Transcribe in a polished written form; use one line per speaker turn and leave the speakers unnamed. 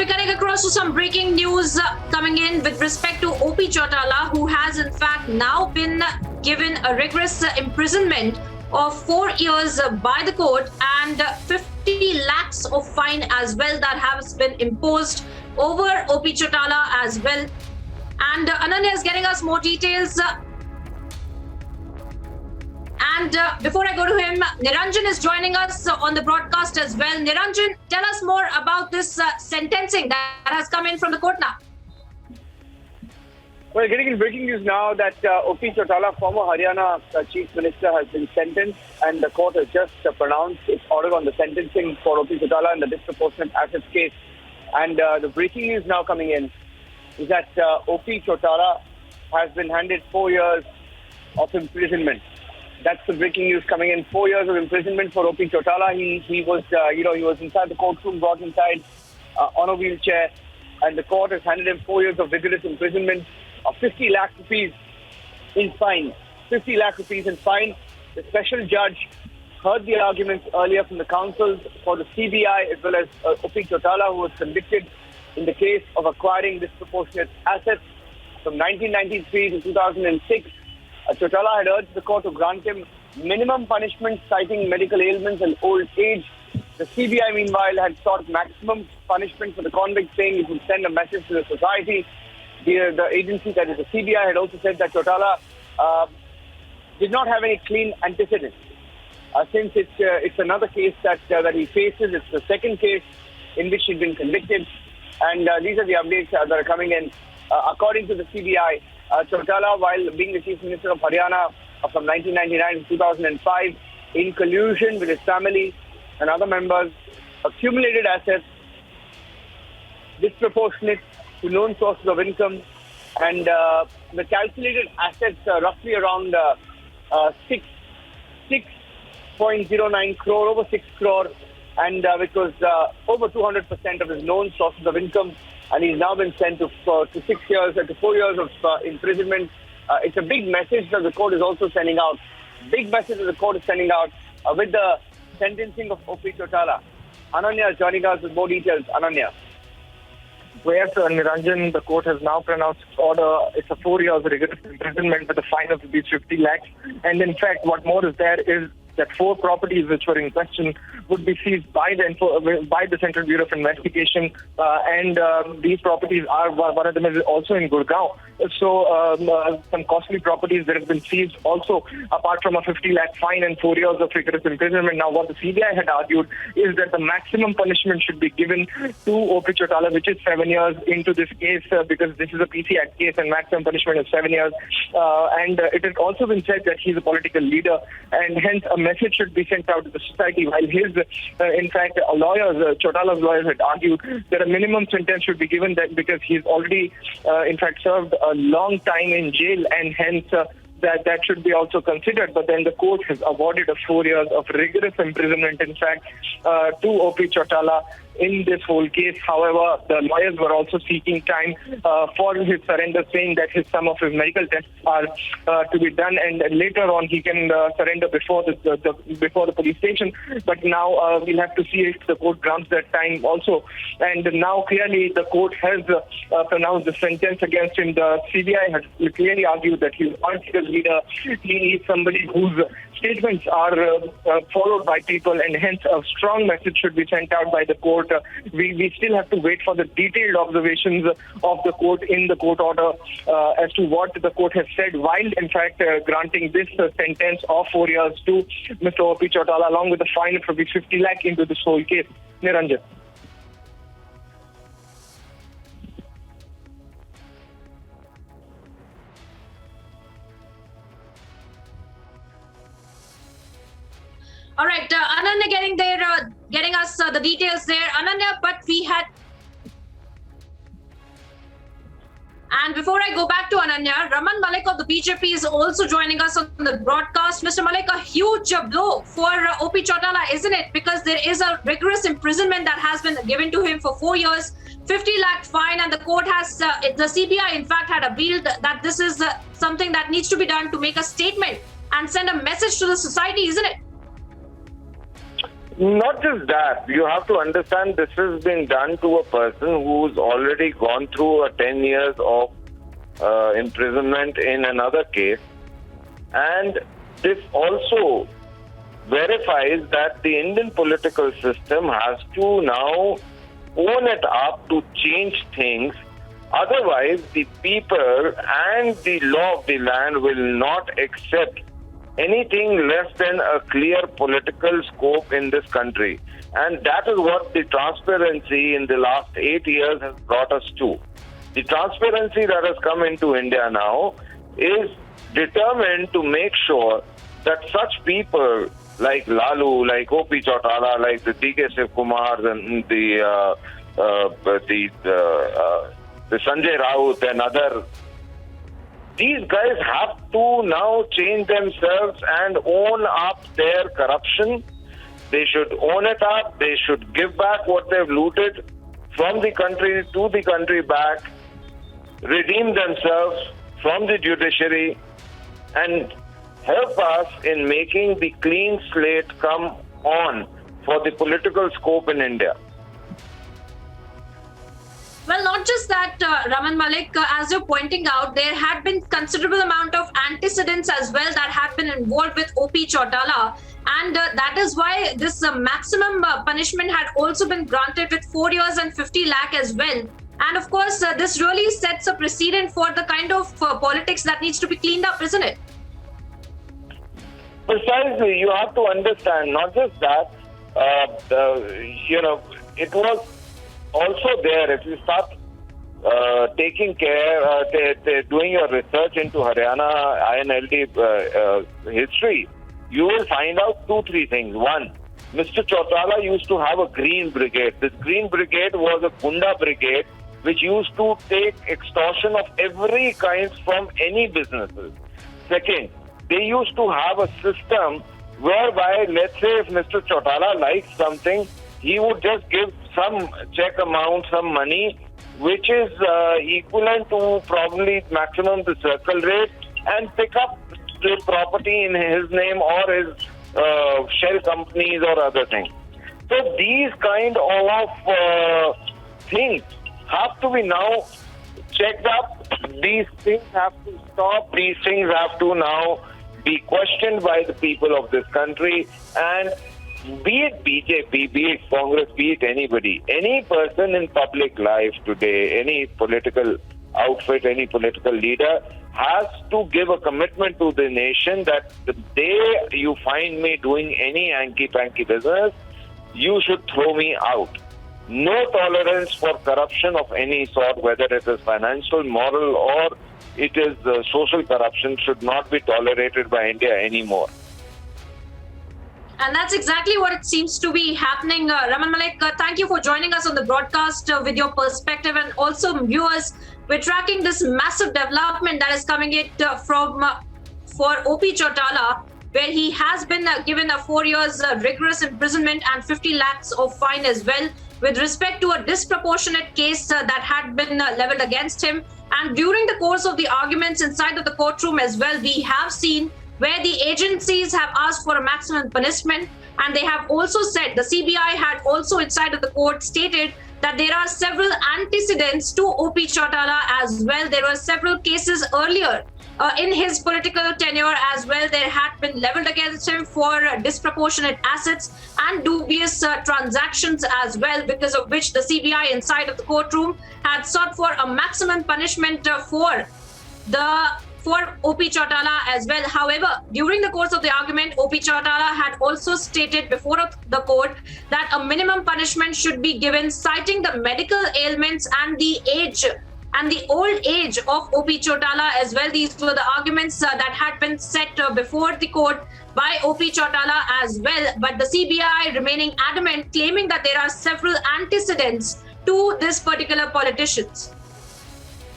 we're cutting across to some breaking news coming in with respect to OP Chautala, who has in fact now been given a rigorous imprisonment of 4 years by the court and 50 lakhs of fine as well that has been imposed over OP Chautala as well. And Ananya is getting us more details. And before I go to him, Niranjan is joining us on the broadcast as well. Niranjan, tell us more about this sentencing that has come in from the court now.
Well, getting in breaking news now that OP Chautala, former Haryana Chief Minister, has been sentenced, and the court has just pronounced its order on the sentencing for OP Chautala in the disproportionate assets case. And the breaking news now coming in is that OP Chautala has been handed 4 years of imprisonment. That's the breaking news coming in. 4 years of imprisonment for OP Chautala. He was, he was inside the courtroom, brought inside on a wheelchair, and the court has handed him 4 years of vigorous imprisonment of 50 lakh rupees in fine. 50 lakh rupees in fine. The special judge heard the arguments earlier from the counsels for the CBI as well as OP Chautala, who was convicted in the case of acquiring disproportionate assets from 1993 to 2006. Chautala had urged the court to grant him minimum punishment citing medical ailments and old age. The CBI, meanwhile, had sought maximum punishment for the convict, saying it would send a message to the society. The agency, that is the CBI, had also said that Chautala did not have any clean antecedents. Since it's another case that he faces, it's the second case in which he's been convicted. And these are the updates that are coming in. According to the CBI, Chautala, while being the Chief Minister of Haryana from 1999 to 2005, in collusion with his family and other members, accumulated assets disproportionate to known sources of income, and the calculated assets are roughly around 6.09 crore, over 6 crore, and which was over 200% of his known sources of income. And he's now been sent to 4 years of imprisonment. It's a big message that the court is also sending out. Big message that the court is sending out with the sentencing of OP Chautala. Ananya is joining us with more details. Ananya.
Well, yes, Niranjan, the court has now pronounced its order. It's a 4 years rigorous imprisonment with a fine of rupees 50 lakhs. And in fact, what more is there is that 4 properties which were in question would be seized by the Central Bureau of Investigation, and these properties are, one of them is also in Gurgaon. So some costly properties that have been seized also, apart from a 50 lakh fine and 4 years of rigorous imprisonment. Now, what the CBI had argued is that the maximum punishment should be given to OP Chautala, which is 7 years into this case, because this is a PC Act case and maximum punishment is 7 years. And it has also been said that he's a political leader, and hence a message should be sent out to the society. While his, in fact, lawyers, Chautala's lawyers had argued that a minimum sentence should be given, that because he's already, in fact, served a long time in jail, and hence that should be also considered. But then the court has awarded a 4 years of rigorous imprisonment, in fact, to OP Chautala in this whole case. However, the lawyers were also seeking time for his surrender, saying that some of his medical tests are to be done, and later on he can surrender before the police station. But now we'll have to see if the court grants that time also. And now clearly the court has pronounced the sentence against him. The CBI has clearly argued that he's a political leader. He needs somebody whose statements are followed by people, and hence a strong message should be sent out by the court. We still have to wait for the detailed observations of the court in the court order as to what the court has said, while in fact granting this sentence of 4 years to Mr. OP Chautala, along with a fine of 50 lakh into this whole case. Niranjan.
All right, Ananya getting us the details there. Ananya, but we had... And before I go back to Ananya, Raman Malik of the BJP is also joining us on the broadcast. Mr. Malik, a huge blow for OP Chautala, isn't it? Because there is a rigorous imprisonment that has been given to him for 4 years, 50 lakh fine, and the court has, the CBI in fact had appealed that this is something that needs to be done to make a statement and send a message to the society, isn't it?
Not just that, you have to understand this has been done to a person who's already gone through a 10 years of imprisonment in another case. And this also verifies that the Indian political system has to now own it up to change things. Otherwise, the people and the law of the land will not accept anything less than a clear political scope in this country. And that is what the transparency in the last 8 years has brought us to. The transparency that has come into India now is determined to make sure that such people like Lalu, like O.P. Chautala, like the D.K. Shivkumar and the Sanjay Raut and other, these guys have to now change themselves and own up their corruption. They should own it up. They should give back what they've looted from the country to the country back, redeem themselves from the judiciary, and help us in making the clean slate come on for the political scope in India.
Well, not just that, Raman Malik, as you're pointing out, there had been considerable amount of antecedents as well that had been involved with O.P. Chautala. And that is why this maximum punishment had also been granted with 4 years and 50 lakh as well. And of course, this really sets a precedent for the kind of politics that needs to be cleaned up, isn't it?
Precisely, you have to understand, not just that, it was also there. If you start taking care, doing your research into Haryana INLD history, you will find out 2-3 things. One, Mr. Chautala used to have a green brigade. This green brigade was a Gunda brigade which used to take extortion of every kind from any businesses. Second, they used to have a system whereby, let's say if Mr. Chautala likes something, he would just give some check amount, some money, which is equivalent to probably maximum the circle rate, and pick up the property in his name or his shell companies or other things. So these kind of things have to be now checked up. These things have to stop. These things have to now be questioned by the people of this country. And be it BJP, be it Congress, be it anybody, any person in public life today, any political outfit, any political leader has to give a commitment to the nation that the day you find me doing any hanky-panky business, you should throw me out. No tolerance for corruption of any sort, whether it is financial, moral, or it is social corruption, should not be tolerated by India anymore.
And that's exactly what it seems to be happening. Raman Malik, thank you for joining us on the broadcast with your perspective. And also, viewers, we're tracking this massive development that is coming for O.P. Chautala, where he has been given a 4 years rigorous imprisonment and 50 lakhs of fine as well, with respect to a disproportionate case that had been leveled against him. And during the course of the arguments inside of the courtroom as well, we have seen where the agencies have asked for a maximum punishment, and they have also said, the CBI had also inside of the court stated that there are several antecedents to O.P. Chautala as well. There were several cases earlier in his political tenure as well. There had been leveled against him for disproportionate assets and dubious transactions as well, because of which the CBI inside of the courtroom had sought for a maximum punishment for O.P. Chautala as well. However, during the course of the argument, O.P. Chautala had also stated before the court that a minimum punishment should be given, citing the medical ailments and the age and the old age of O.P. Chautala as well. These were the arguments that had been set before the court by O.P. Chautala as well. But the CBI remaining adamant, claiming that there are several antecedents to this particular politicians.